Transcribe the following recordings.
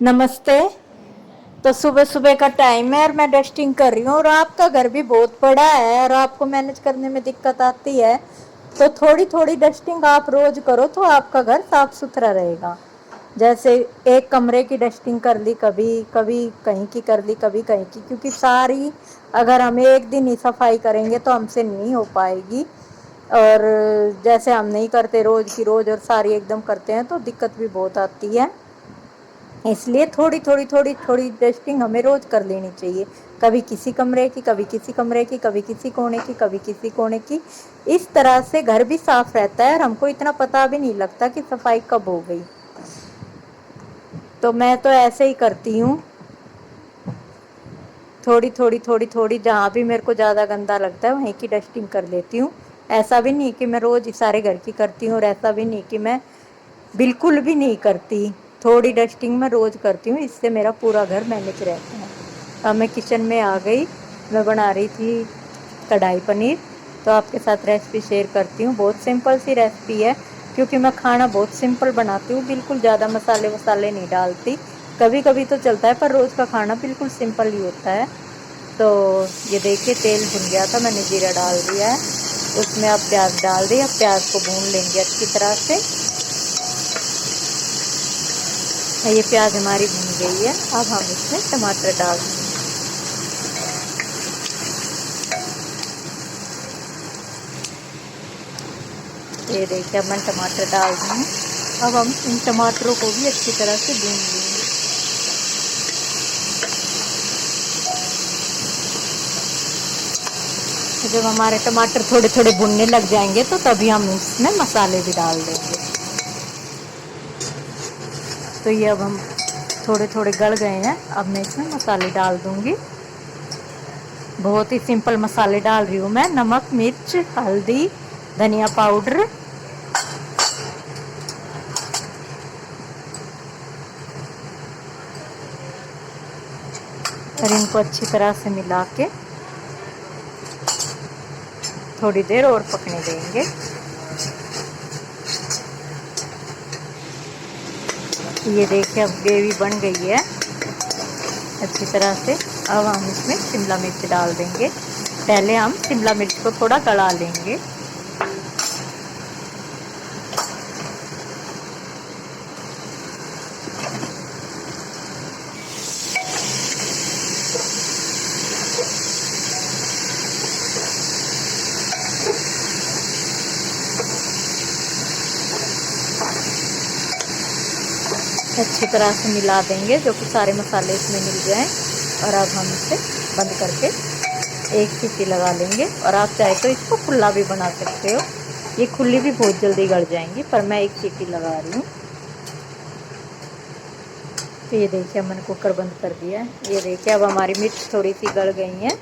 नमस्ते। तो सुबह सुबह का टाइम है और मैं डस्टिंग कर रही हूँ और आपका घर भी बहुत बड़ा है और आपको मैनेज करने में दिक्कत आती है, तो थोड़ी थोड़ी डस्टिंग आप रोज करो तो आपका घर साफ सुथरा रहेगा। जैसे एक कमरे की डस्टिंग कर ली, कभी कभी कहीं की कर ली, कभी कहीं की, क्योंकि सारी अगर हम एक दिन ही सफाई करेंगे तो हमसे नहीं हो पाएगी। और जैसे हम नहीं करते रोज की रोज और सारी एकदम करते हैं तो दिक्कत भी बहुत आती है। इसलिए थोड़ी थोड़ी थोड़ी थोड़ी डस्टिंग हमें रोज कर लेनी चाहिए। कभी किसी कमरे की, कभी किसी कमरे की, कभी किसी कोने की, कभी किसी कोने की। इस तरह से घर भी साफ रहता है और हमको इतना पता भी नहीं लगता कि सफाई कब हो गई। तो मैं तो ऐसे ही करती हूँ, थोड़ी थोड़ी थोड़ी थोड़ी, जहाँ भी मेरे को ज़्यादा गंदा लगता है वहीं की डस्टिंग कर लेती हूँ। ऐसा भी नहीं कि मैं रोज़ सारे घर की करती हूँ और ऐसा भी नहीं कि मैं बिल्कुल भी नहीं करती। थोड़ी डस्टिंग मैं रोज़ करती हूँ, इससे मेरा पूरा घर मैनेज रहता है। अब मैं किचन में आ गई, मैं बना रही थी कढ़ाई पनीर। तो आपके साथ रेसिपी शेयर करती हूँ। बहुत सिंपल सी रेसिपी है, क्योंकि मैं खाना बहुत सिंपल बनाती हूँ, बिल्कुल ज़्यादा मसाले वसाले नहीं डालती। कभी कभी तो चलता है, पर रोज़ का खाना बिल्कुल सिंपल ही होता है। तो ये देखिए तेल भुन गया था, मैंने जीरा डाल दिया है, उसमें अब प्याज डाल दिया। प्याज को भून लेंगे अच्छी तरह से। ये प्याज हमारी भुन गई है, अब हम इसमें टमाटर डाल देंगे। ये देखिए अब मैं टमाटर डाल दी हूँ। अब हम इन टमाटरों को भी अच्छी तरह से भून लेंगे। जब हमारे टमाटर थोड़े थोड़े भुनने लग जाएंगे तो तभी हम इसमें मसाले भी डाल देंगे। तो ये अब हम थोड़े थोड़े गल गए हैं, अब मैं इसमें मसाले डाल दूंगी। बहुत ही सिंपल मसाले डाल रही हूँ मैं। नमक, मिर्च, हल्दी, धनिया पाउडर, और इनको अच्छी तरह से मिला के थोड़ी देर और पकने देंगे। ये देखिए अब ग्रेवी बन गई है अच्छी तरह से। अब हम इसमें शिमला मिर्च डाल देंगे। पहले हम शिमला मिर्च को थोड़ा गला लेंगे। अच्छी तरह से मिला देंगे, जो कि सारे मसाले इसमें मिल जाएं। और अब हम इसे बंद करके एक सीटी लगा लेंगे। और आप चाहे तो इसको खुला भी बना सकते हो, ये खुली भी बहुत जल्दी गल जाएंगी, पर मैं एक सीटी लगा रही हूँ। तो ये देखिए मैंने कुकर बंद कर दिया है। ये देखिए अब हमारी मिर्च थोड़ी सी गल गई है।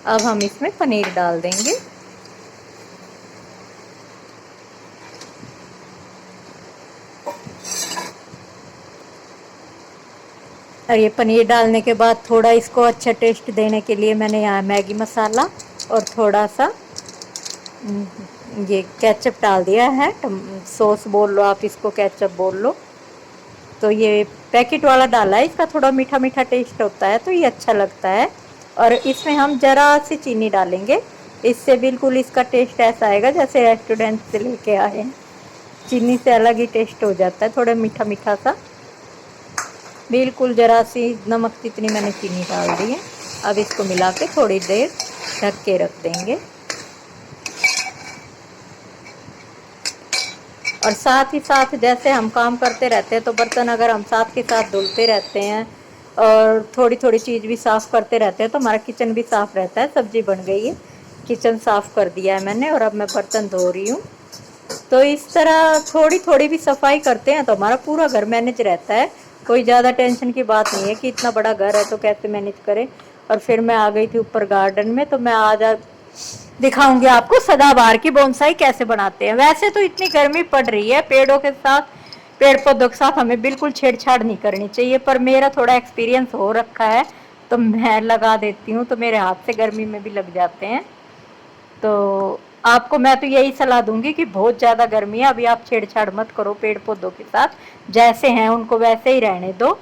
अब हम इसमें पनीर डाल देंगे। और ये पनीर डालने के बाद थोड़ा इसको अच्छा टेस्ट देने के लिए मैंने यहाँ मैगी मसाला और थोड़ा सा ये केचप डाल दिया है। सॉस बोल लो आप इसको, केचप बोल लो। तो ये पैकेट वाला डाला है, इसका थोड़ा मीठा मीठा टेस्ट होता है तो ये अच्छा लगता है। और इसमें हम ज़रा सी चीनी डालेंगे, इससे बिल्कुल इसका टेस्ट ऐसा आएगा जैसे रेस्टोरेंट से लेके आए हैं। चीनी से अलग ही टेस्ट हो जाता है, थोड़ा मीठा मीठा सा। बिल्कुल ज़रा सी नमक जितनी मैंने चीनी डाल दी है। अब इसको मिला के थोड़ी देर ढक के रख देंगे। और साथ ही साथ जैसे हम काम करते रहते हैं तो बर्तन अगर हम साथ के साथ धुलते रहते हैं और थोड़ी थोड़ी चीज़ भी साफ़ करते रहते हैं तो हमारा किचन भी साफ़ रहता है। सब्जी बन गई है, किचन साफ़ कर दिया है मैंने, और अब मैं बर्तन धो रही हूँ। तो इस तरह थोड़ी थोड़ी भी सफाई करते हैं तो हमारा पूरा घर मैनेज रहता है। कोई ज़्यादा टेंशन की बात नहीं है कि इतना बड़ा घर है तो कैसे मैनेज करें। और फिर मैं आ गई थी ऊपर गार्डन में, तो मैं आज दिखाऊंगी आपको सदाबहार की बोनसाई कैसे बनाते हैं। वैसे तो इतनी गर्मी पड़ रही है, पेड़ों के साथ, पेड़ पौधों के साथ हमें बिल्कुल छेड़छाड़ नहीं करनी चाहिए, पर मेरा थोड़ा एक्सपीरियंस हो रखा है तो मैं लगा देती हूँ, तो मेरे हाथ से गर्मी में भी लग जाते हैं। तो आपको मैं तो यही सलाह दूंगी कि बहुत ज़्यादा गर्मी है, अभी आप छेड़छाड़ मत करो पेड़ पौधों के साथ, जैसे हैं उनको वैसे ही रहने दो।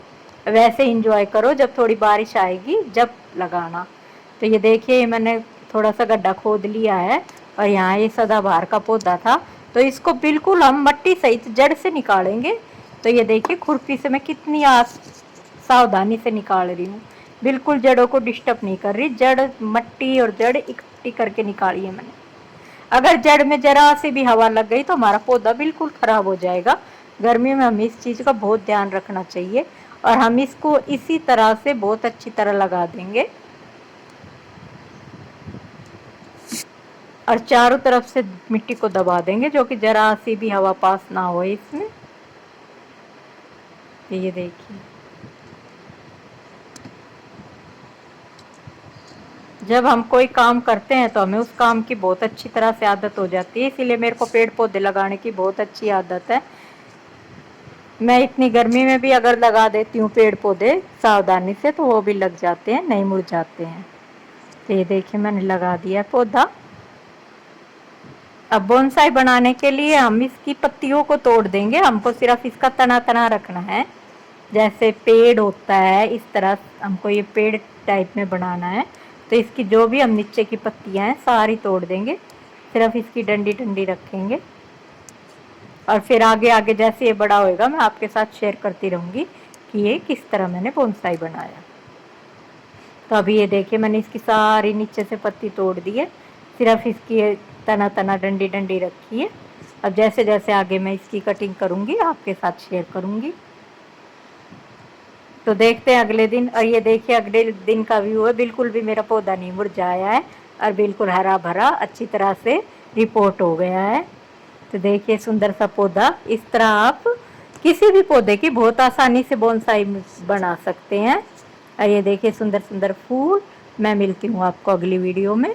वैसे इंजॉय करो, जब थोड़ी बारिश आएगी जब लगाना। तो ये देखिए मैंने थोड़ा सा गड्ढा खोद लिया है और यहाँ ये सदाबहार का पौधा था, तो इसको बिल्कुल हम मट्टी सहित जड़ से निकालेंगे। तो ये देखिए खुरपी से मैं कितनी सावधानी से निकाल रही हूँ, बिल्कुल जड़ों को डिस्टर्ब नहीं कर रही। जड़ मट्टी और जड़ इकट्ठी करके निकाली है मैंने। अगर जड़ में जरा से भी हवा लग गई तो हमारा पौधा बिल्कुल खराब हो जाएगा। गर्मी में हमें इस चीज़ का बहुत ध्यान रखना चाहिए और हम इसको इसी तरह से बहुत अच्छी तरह लगा देंगे और चारों तरफ से मिट्टी को दबा देंगे, जो कि जरा सी भी हवा पास ना हो इसमें। ये देखिए, जब हम कोई काम करते हैं तो हमें उस काम की बहुत अच्छी तरह से आदत हो जाती है, इसीलिए मेरे को पेड़ पौधे लगाने की बहुत अच्छी आदत है। मैं इतनी गर्मी में भी अगर लगा देती हूँ पेड़ पौधे सावधानी से तो वो भी लग जाते हैं, नहीं मुरझाते हैं। तो ये देखिए मैंने लगा दिया पौधा। अब बोनसाई बनाने के लिए हम इसकी पत्तियों को तोड़ देंगे, हमको सिर्फ इसका तना तना रखना है। जैसे पेड़ होता है इस तरह हमको ये पेड़ टाइप में बनाना है। तो इसकी जो भी हम नीचे की पत्तियां हैं सारी तोड़ देंगे, सिर्फ इसकी डंडी डंडी रखेंगे और फिर आगे आगे जैसे ये बड़ा होएगा मैं आपके साथ शेयर करती रहूँगी कि ये किस तरह मैंने बोनसाई बनाया। तो अभी ये देखिए मैंने इसकी सारी नीचे से पत्ती तोड़ दी है, सिर्फ इसकी तना तना डंडी डंडी रखी है। अब जैसे जैसे आगे मैं इसकी कटिंग करूँगी आपके साथ शेयर करूँगी। तो देखते हैं अगले दिन। और ये देखिए अगले दिन का व्यू है, बिल्कुल भी मेरा पौधा नहीं मुरझाया है और बिल्कुल हरा भरा अच्छी तरह से रिपोर्ट हो गया है। तो देखिए सुंदर सा पौधा, इस तरह आप किसी भी पौधे की बहुत आसानी से बोनसाई बना सकते हैं। और ये देखिए सुंदर सुंदर फूल। मैं मिलती हूँ आपको अगली वीडियो में।